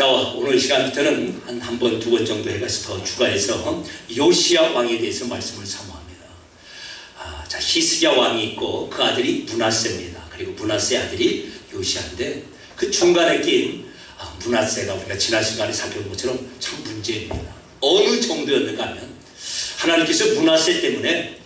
자, 오늘 시간부터는 한 번, 두 번 정도 해가지고 더 추가해서 요시야 왕에 대해서 말씀을 사모합니다. 자, 히스기야 왕이 있고 그 아들이 므낫세입니다. 그리고 므낫세 아들이 요시야인데 그 중간에 낀 므낫세가 우리가 지난 시간에 살펴본 것처럼 참 문제입니다. 어느 정도였는가 하면 하나님께서 므낫세 때문에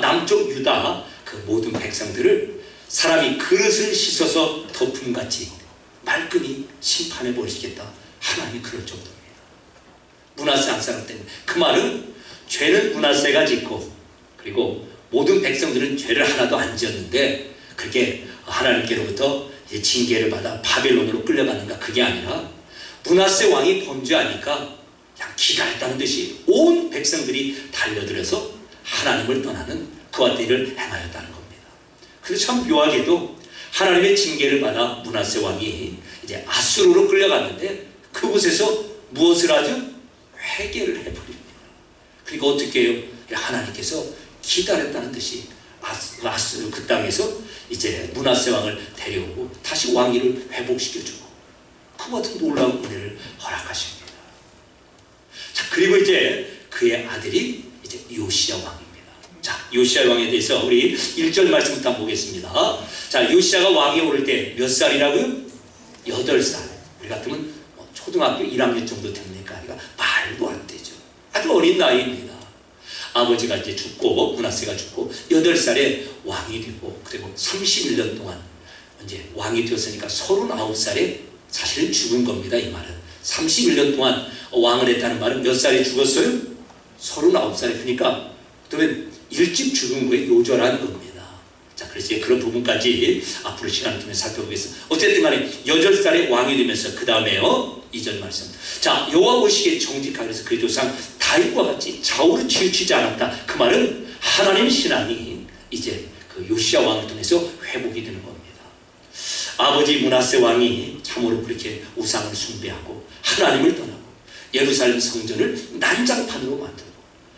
남쪽 유다 그 모든 백성들을 사람이 그릇을 씻어서 덮음같이 말끔히 심판해 버리시겠다. 하나님이 그럴 정도입니다. 므낫세 한 사람 때문에. 그 말은 죄는 므낫세가 짓고 그리고 모든 백성들은 죄를 하나도 안 지었는데 그렇게 하나님께로부터 이제 징계를 받아 바벨론으로 끌려가는가, 그게 아니라 므낫세 왕이 범죄하니까 그냥 기다렸다는 듯이 온 백성들이 달려들어서 하나님을 떠나는 그와 같은 일을 행하였다는 겁니다. 그래서 참 묘하게도 하나님의 징계를 받아 므낫세 왕이 이제 아수르로 끌려갔는데 그곳에서 무엇을 하죠? 회개를 해버립니다. 그리고 어떻게 해요? 하나님께서 기다렸다는 듯이 아수르 그 땅에서 이제 므낫세 왕을 데려오고 다시 왕위를 회복시켜주고 그 같은 놀라운 은혜를 허락하십니다. 자, 그리고 이제 그의 아들이 이제 요시야 왕입니다. 자, 요시야 왕에 대해서 우리 1절 말씀부터 한번 보겠습니다. 자, 요시야가 왕에 오를 때 몇 살이라고요? 8살. 우리 같으면 초등학교 1학년 정도 됩니까? 그러니까 말도 안 되죠. 아주 어린 나이입니다. 아버지가 이제 죽고 므낫세가 죽고 8살에 왕이 되고 그리고 31년 동안 이제 왕이 되었으니까 39살에 사실은 죽은 겁니다. 이 말은 31년 동안 왕을 했다는 말은 몇 살에 죽었어요? 39살에. 그러니까 그러면 일찍 죽은 거에 요절한 겁니다. 자, 그래서 이제 그런 부분까지 앞으로 시간을 통해 살펴보겠습니다. 어쨌든 간에 8살에 왕이 되면서 그 다음에요 2절 말씀. 자, 여호와 보시기에 정직하게 해서 그의 조상 다윗과 같이 좌우로 치우치지 않았다. 그 말은 하나님 신앙이 이제 그 요시야 왕을 통해서 회복이 되는 겁니다. 아버지 므낫세 왕이 참으로 그렇게 우상을 숭배하고 하나님을 떠나고 예루살렘 성전을 난장판으로 만들고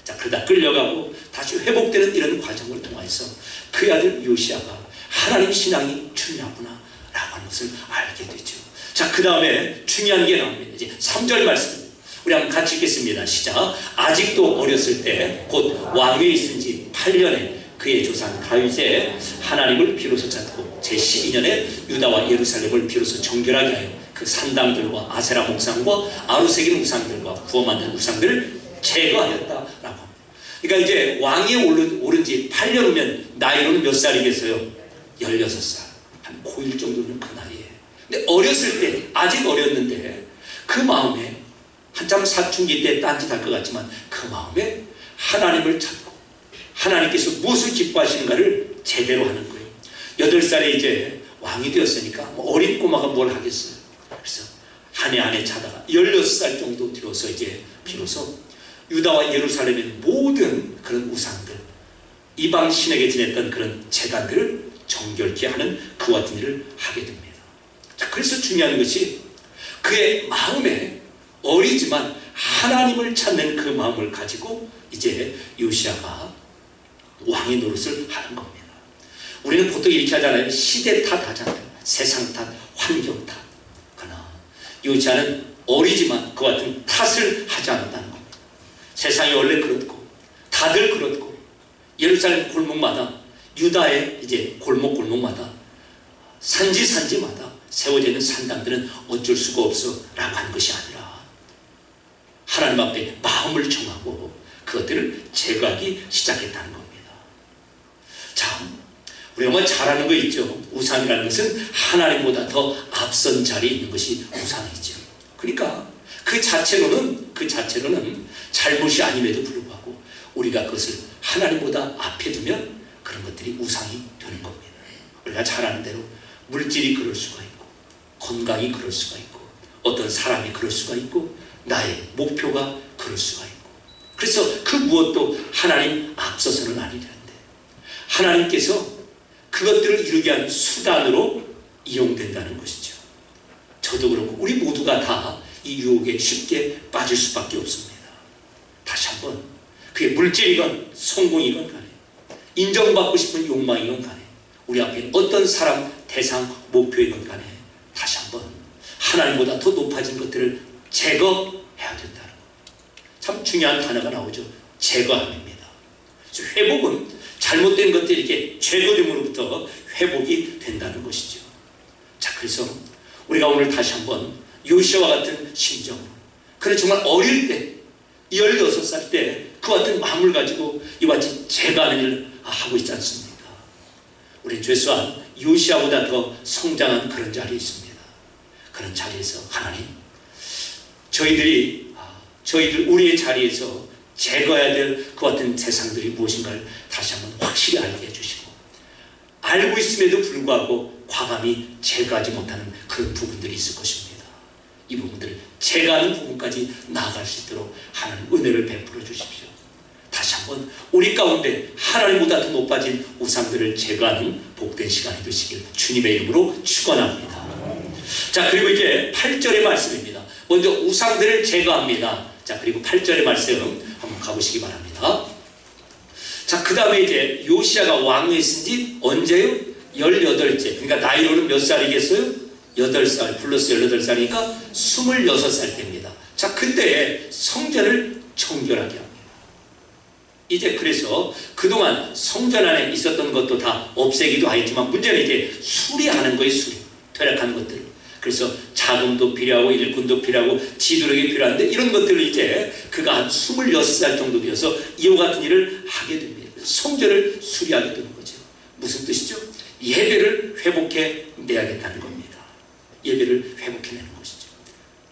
자, 그러다 끌려가고 다시 회복되는 이런 과정을 통해서 그 아들 요시야가 하나님 신앙이 중요하구나 라고 하는 것을 알게 되죠. 자, 그 다음에 중요한 게 나옵니다. 이제 3절 말씀 우리 한번 같이 읽겠습니다. 시작. 아직도 어렸을 때 곧 왕위에 있은 지 8년에 그의 조상 다윗의 하나님을 비로소 찾고 제12년에 유다와 예루살렘을 비로소 정결하게 하여 그 산당들과 아세라 목상과 아루새긴 우상들과 구워 만든 우상들을 제거하였다라고 합니다. 그러니까 이제 왕위에 오른 지 8년 후면 나이로는 몇 살이겠어요? 16살. 한 고1 정도는 그 나이에. 근데 어렸을 때, 아직 어렸는데 그 마음에 한참 사춘기 때 딴짓할 것 같지만 그 마음에 하나님을 찾고 하나님께서 무엇을 기뻐하시는가를 제대로 하는 거예요. 8살에 이제 왕이 되었으니까 어린 꼬마가 뭘 하겠어요. 그래서 한 해 한 해 자다가 16살 정도 들어서 이제 비로소 유다와 예루살렘의 모든 그런 우상들, 이방 신에게 지냈던 그런 제단들을 정결케 하는 그와 같은 일을 하게 됩니다. 자, 그래서 중요한 것이 그의 마음에 어리지만 하나님을 찾는 그 마음을 가지고 이제 요시야가 왕의 노릇을 하는 겁니다. 우리는 보통 이렇게 하잖아요. 시대 탓하잖아요. 세상 탓, 환경 탓. 그러나 요시야는 어리지만 그 같은 탓을 하지 않았다는 겁니다. 세상이 원래 그렇고 다들 그렇고 예루살렘 골목마다 유다의 이제 골목마다 산지마다 세워져 있는 산당들은 어쩔 수가 없어 라고 하는 것이 아니라 하나님 앞에 마음을 정하고 그것들을 제거하기 시작했다는 겁니다. 참, 우리가 뭐 잘 아는 거 있죠. 우상이라는 것은 하나님보다 더 앞선 자리에 있는 것이 우상이죠. 그러니까 그 자체로는 잘못이 아님에도 불구하고 우리가 그것을 하나님보다 앞에 두면 그런 것들이 우상이 되는 겁니다. 우리가 잘 아는 대로 물질이 그럴 수가 있고 건강이 그럴 수가 있고 어떤 사람이 그럴 수가 있고 나의 목표가 그럴 수가 있고 그래서 그 무엇도 하나님 앞서서는 아니 되는데 하나님께서 그것들을 이루게 하는 수단으로 이용된다는 것이죠. 저도 그렇고 우리 모두가 다 이 유혹에 쉽게 빠질 수밖에 없습니다. 다시 한번 그게 물질이건 성공이건 간에 인정받고 싶은 욕망이건 간에 우리 앞에 어떤 사람, 대상, 목표이건 간에 다시 한번 하나님보다 더 높아진 것들을 제거해야 된다는 것. 참 중요한 단어가 나오죠. 제거함입니다. 회복은 잘못된 것들이 이렇게 제거됨으로부터 회복이 된다는 것이죠. 자, 그래서 우리가 오늘 다시 한번 요시아와 같은 심정으로, 그래 정말 어릴 때 16살 때 그와 같은 마음을 가지고 이와 같이 제거하는 일을 하고 있지 않습니까? 우리 최소한 요시아보다 더 성장한 그런 자리에 있습니다. 그런 자리에서 하나님, 저희들 우리의 자리에서 제거해야 될 그 같은 세상들이 무엇인가를 다시 한번 확실히 알게 해주시고, 알고 있음에도 불구하고 과감히 제거하지 못하는 그런 부분들이 있을 것입니다. 이 부분들을 제거하는 부분까지 나아갈 수 있도록 하나님 은혜를 베풀어 주십시오. 다시 한번 우리 가운데 하나님보다 더 높아진 우상들을 제거하는 복된 시간이 되시길 주님의 이름으로 축원합니다. 자, 그리고 이제 8절의 말씀입니다. 먼저 우상들을 제거합니다. 자, 그리고 8절의 말씀 한번 가보시기 바랍니다. 자, 그 다음에 이제 요시아가 왕위했은 지 언제요? 18째. 그러니까 나이로는 몇 살이겠어요? 8살 플러스 18살이니까 26살 때입니다. 자, 그때 성전을 청결하게 합니다. 이제 그래서 그동안 성전 안에 있었던 것도 다 없애기도 하였지만 문제는 이제 수리하는 거예요. 수리. 퇴락한 것들을. 그래서 자금도 필요하고 일꾼도 필요하고 지도력이 필요한데 이런 것들을 이제 그가 한 26살 정도 되어서 이와 같은 일을 하게 됩니다. 성전을 수리하게 되는 거죠. 무슨 뜻이죠? 예배를 회복해 내야겠다는 겁니다. 예배를 회복해내는 것이죠.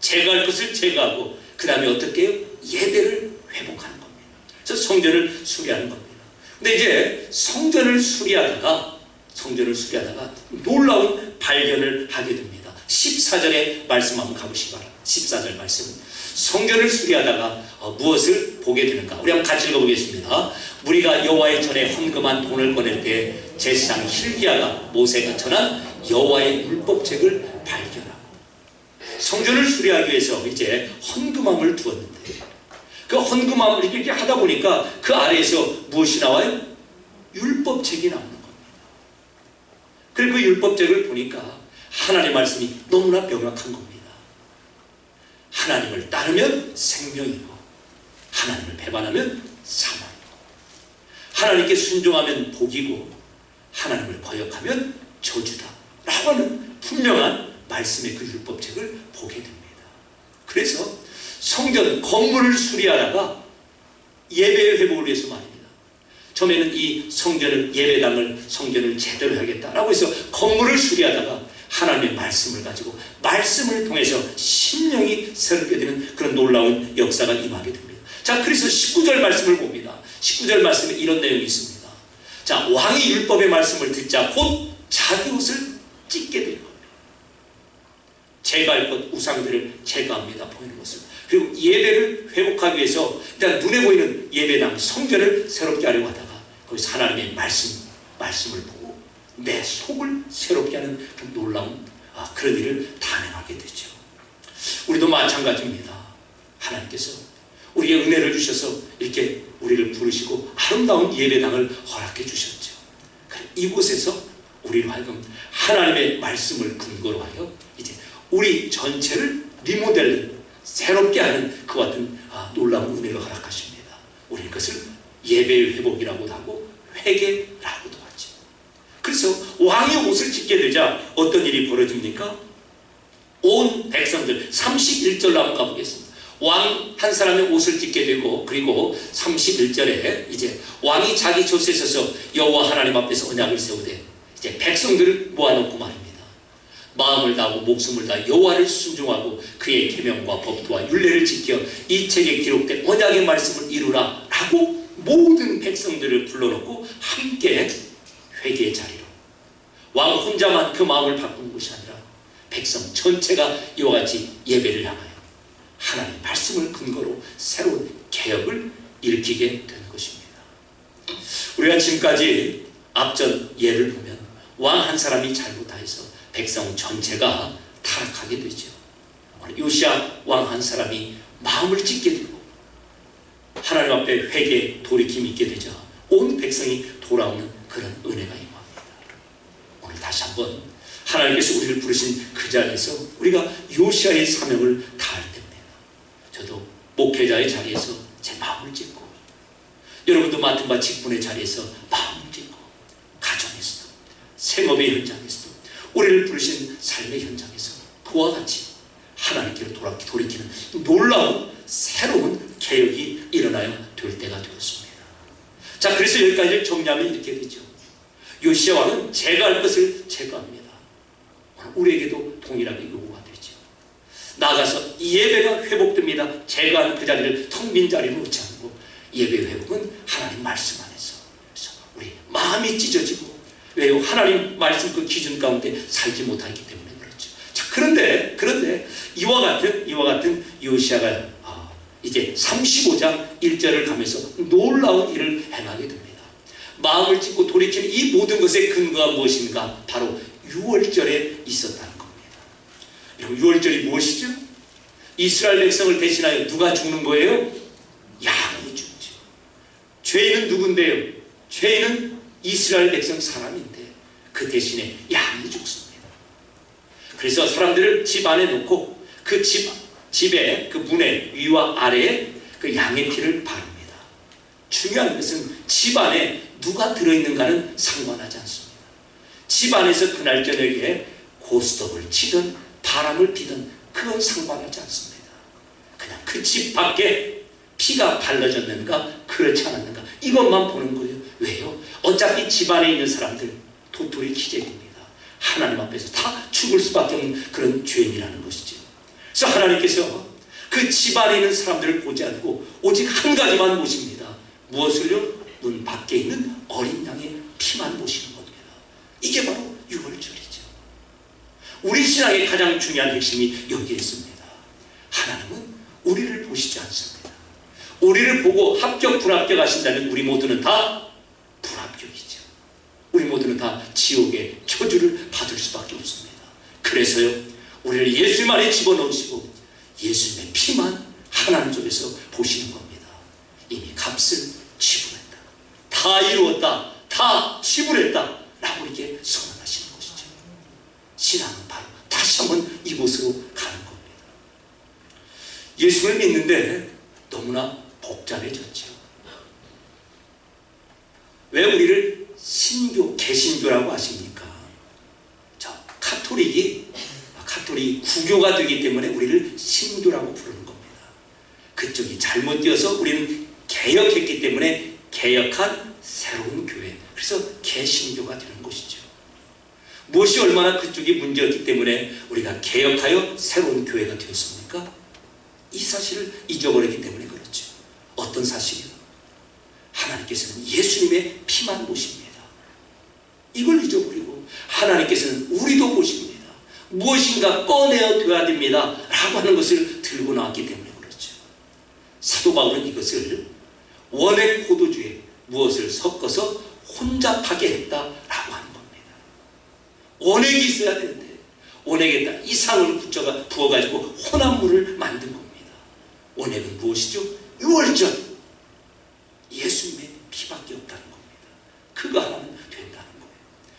제거할 것을 제거하고 그 다음에 어떻게 해요? 예배를 회복하는 겁니다. 그래서 성전을 수리하는 겁니다. 근데 이제 성전을 수리하다가 놀라운 발견을 하게 됩니다. 14절의 말씀 한번 가보시기 바랍니다. 14절 말씀. 성전을 수리하다가 무엇을 보게 되는가? 우리 한번 같이 읽어보겠습니다. 우리가 여호와의 전에 헌금한 돈을 꺼낼 때 제사장 hil기야가 모세가 전한 여호와의 율법책을 발견하고, 성전을 수리하기 위해서 이제 헌금함을 두었는데 그 헌금함을 이렇게 하다 보니까 그 아래에서 무엇이 나와요? 율법책이 나오는 겁니다. 그리고 그 율법책을 보니까 하나님의 말씀이 너무나 명확한 겁니다. 하나님을 따르면 생명이고 하나님을 배반하면 사망이고, 하나님께 순종하면 복이고 하나님을 거역하면 저주다 라고 하는 분명한 말씀의 그 율법책을 보게 됩니다. 그래서 성전 건물을 수리하다가 예배의 회복을 위해서 말입니다. 처음에는 이 성전을, 예배당을, 성전을 제대로 해야겠다라고 해서 건물을 수리하다가 하나님의 말씀을 가지고 말씀을 통해서 심령이 새롭게 되는 그런 놀라운 역사가 임하게 됩니다. 자, 그래서 19절 말씀을 봅니다. 19절 말씀에 이런 내용이 있습니다. 자, 왕이 율법의 말씀을 듣자 곧 자기 옷을 찢게 될 겁니다. 제거할 것, 우상들을 제거합니다. 보이는 것을. 그리고 예배를 회복하기 위해서 일단 눈에 보이는 예배당, 성전을 새롭게 하려고 하다가 거기서 하나님의 말씀을 보고 내 속을 새롭게 하는 그 놀라운 그런 일을 단행하게 되죠. 우리도 마찬가지입니다. 하나님께서 우리에게 은혜를 주셔서 이렇게 우리를 부르시고 아름다운 예배당을 허락해 주셨죠. 이곳에서 우리로 하여금 하나님의 말씀을 근거로 하여 이제 우리 전체를 리모델링, 새롭게 하는 그 같은 놀라운 은혜를 허락하십니다. 우리는 그것을 예배의 회복이라고도 하고 회개라고도 하죠. 그래서 왕이 옷을 찢게 되자 어떤 일이 벌어집니까? 온 백성들, 31절로 한번 가보겠습니다. 왕 한 사람의 옷을 찢게 되고, 그리고 31절에 이제 왕이 자기 돛에 서서 여호와 하나님 앞에서 언약을 세우되 이제 백성들을 모아놓고 말입니다. 마음을 다하고 목숨을 다해 여호와를 순종하고 그의 계명과 법도와 율례를 지켜 이 책에 기록된 언약의 말씀을 이루라 라고 모든 백성들을 불러놓고 함께 회개의 자리로, 왕 혼자만 그 마음을 바꾼 것이 아니라 백성 전체가 이와 같이 예배를 향하여 하나님의 말씀을 근거로 새로운 개혁을 일으키게 되는 것입니다. 우리가 지금까지 앞전 예를 보면 왕 한 사람이 잘못하여서 백성 전체가 타락하게 되죠. 요시야 왕 한 사람이 마음을 찢게 되고 하나님 앞에 회개, 돌이킴이 있게 되자 온 백성이 돌아오는 그런 은혜가 임합니다. 오늘 다시 한번 하나님께서 우리를 부르신 그 자리에서 우리가 요시아의 사명을 다할 때입니다. 저도 목회자의 자리에서 제 마음을 찢고, 여러분도 맡은 바 직분의 자리에서 마음을 찢고, 가정에서도 생업의 현장에서도 우리를 부르신 삶의 현장에서 그와 같이 하나님께로 돌이키는 놀라운 새로운 개혁이 일어나야 될 때가 되었습니다. 자, 그래서 여기까지 정리하면 이렇게 되죠. 요시야 왕은 제거할 것을 제거합니다. 우리에게도 동일하게 요구가 되죠. 나아가서 예배가 회복됩니다. 제거한 그 자리를 텅 빈 자리로 놓지 않고, 예배 회복은 하나님 말씀 안에서. 그래서 우리 마음이 찢어지고, 왜요? 하나님 말씀 그 기준 가운데 살지 못하기 때문에 그렇죠. 자, 그런데 이와 같은 요시야가 이제 35장 1절을 가면서 놀라운 일을 행하게 됩니다. 마음을 찢고 돌이키는 이 모든 것의 근거가 무엇인가? 바로 6월절에 있었다는 겁니다. 여러분, 6월절이 무엇이죠? 이스라엘 백성을 대신하여 누가 죽는 거예요? 양이 죽죠. 죄인은 누군데요? 죄인은 이스라엘 백성 사람인데 그 대신에 양이 죽습니다. 그래서 사람들을 집 안에 놓고 그 집의 그 문의 위와 아래에 그 양의 피를 바릅니다. 중요한 것은 집 안에 누가 들어있는가는 상관하지 않습니다. 집 안에서 그날 저녁에 고스톱을 치든 바람을 피든 그건 상관하지 않습니다. 그냥 그 집 밖에 피가 발라졌는가 그렇지 않았는가 이것만 보는 거예요. 왜요? 어차피 집 안에 있는 사람들 도토리 기적입니다. 하나님 앞에서 다 죽을 수밖에 없는 그런 죄인이라는 것이죠. 그래서 하나님께서 그 집 안에 있는 사람들을 보지 않고 오직 한 가지만 보십니다. 무엇을요? 문 밖에 있는 어린 양의 피만 보시는 겁니다. 이게 바로 6월절이죠. 우리 신앙의 가장 중요한 핵심이 여기에 있습니다. 하나님은 우리를 보시지 않습니다. 우리를 보고 합격 불합격 하신다면 우리 모두는 다 불합격이죠. 우리 모두는 다 지옥의 저주를 받을 수밖에 없습니다. 그래서요, 우리를 예수님 안에 집어넣으시고 예수님의 피만 하나님 쪽에서 보시는 겁니다. 이미 값을 지불했다, 다 이루었다, 다 지불했다 라고 이렇게 선언하시는 것이죠. 신앙은 바로 다시 한번 이곳으로 가는 겁니다. 예수를 믿는데 너무나 복잡해졌죠. 왜 우리를 신교, 개신교라고 하십니까? 카톨릭이 구교가 되기 때문에 우리를 신교라고 부르는 겁니다. 그쪽이 잘못되어서 우리는 개혁했기 때문에 개혁한 새로운 교회, 그래서 개신교가 되는 것이죠. 무엇이 얼마나 그쪽이 문제였기 때문에 우리가 개혁하여 새로운 교회가 되었습니까? 이 사실을 잊어버리기 때문에 그렇죠. 어떤 사실이요? 하나님께서는 예수님의 피만 보십니다. 이걸 잊어버리고 하나님께서는 우리도 보십니다. 무엇인가 꺼내어 둬야 됩니다 라고 하는 것을 들고 나왔기 때문에 그렇죠. 사도 바울은 이것을 원액 포도주에 무엇을 섞어서 혼잡하게 했다라고 하는 겁니다. 원액이 있어야 되는데 원액에다 이상을 부어가지고 혼합물을 만든 겁니다. 원액은 무엇이죠? 6월절 예수님의 피밖에 없다는 겁니다. 그거 하나는 된다는 거예요.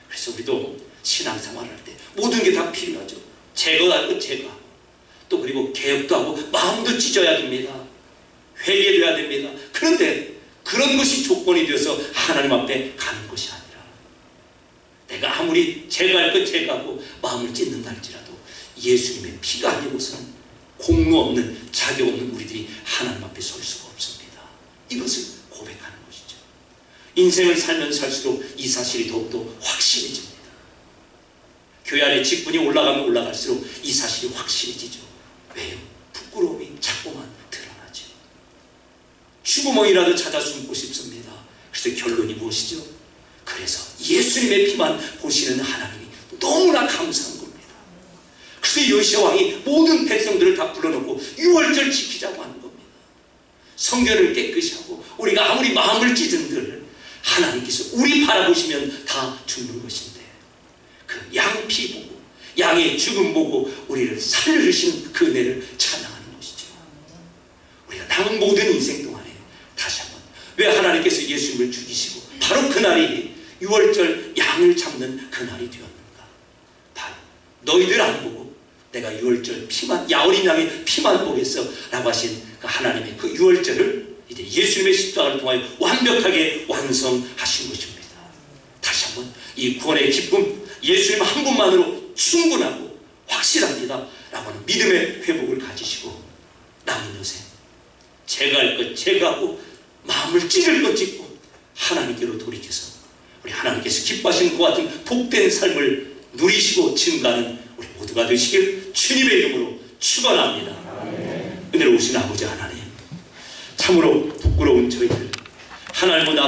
그래서 우리도 신앙생활을 할 때 모든 게 다 필요하죠. 제거하고 제거하고 또 그리고 개혁도 하고 마음도 찢어야 됩니다. 회개해야 됩니다. 그런데 그런 것이 조건이 되어서 하나님 앞에 가는 것이 아니라 내가 아무리 제거할 것 제거하고 마음을 찢는다 할지라도 예수님의 피가 아니고서는 공로 없는 자격 없는 우리들이 하나님 앞에 설 수가 없습니다. 이것을 고백하는 것이죠. 인생을 살면 살수록 이 사실이 더욱더 확실해집니다. 교회 안에 직분이 올라가면 올라갈수록 이 사실이 확실해지죠. 왜요? 부끄러움이 자꾸만 드러나죠. 쥐구멍이라도 찾아 숨고 싶습니다. 그래서 결론이 무엇이죠? 그래서 예수님의 피만 보시는 하나님이 너무나 감사한 겁니다. 그래서 요시야 왕이 모든 백성들을 다 불러놓고 6월절 지키자고 하는 겁니다. 성전을 깨끗이 하고 우리가 아무리 마음을 찢은들 하나님께서 우리 바라보시면 다 죽는 것인데 그 양피 보고 양의 죽음 보고 우리를 살려주시는 그 은혜를 찬양하는 것이죠. 우리가 남은 모든 인생 동안에 다시 한번 왜 하나님께서 예수님을 죽이시고 바로 그날이 6월절 양을 잡는 그날이 되었는가? 바로 너희들 안 보고 내가 유월절 피만, 야어린 양의 피만 보겠어 라고 하신 그 하나님의 그 유월절을 이제 예수님의 십자가를 통하여 완벽하게 완성하신 것입니다. 다시 한번 이 구원의 기쁨, 예수님 한 분만으로 충분하고 확실합니다 라고 하는 믿음의 회복을 가지시고 남은 여생 제가 할 것 제가 하고 마음을 찢을 것 찢고 하나님께로 돌이켜서 우리 하나님께서 기뻐하시는 그 같은 복된 삶을 누리시고 증가하는 우리 모두가 되시길 주님의 이름으로 축원합니다. 은혜로우신 아버지 하나님, 참으로 부끄러운 저희들 하나님은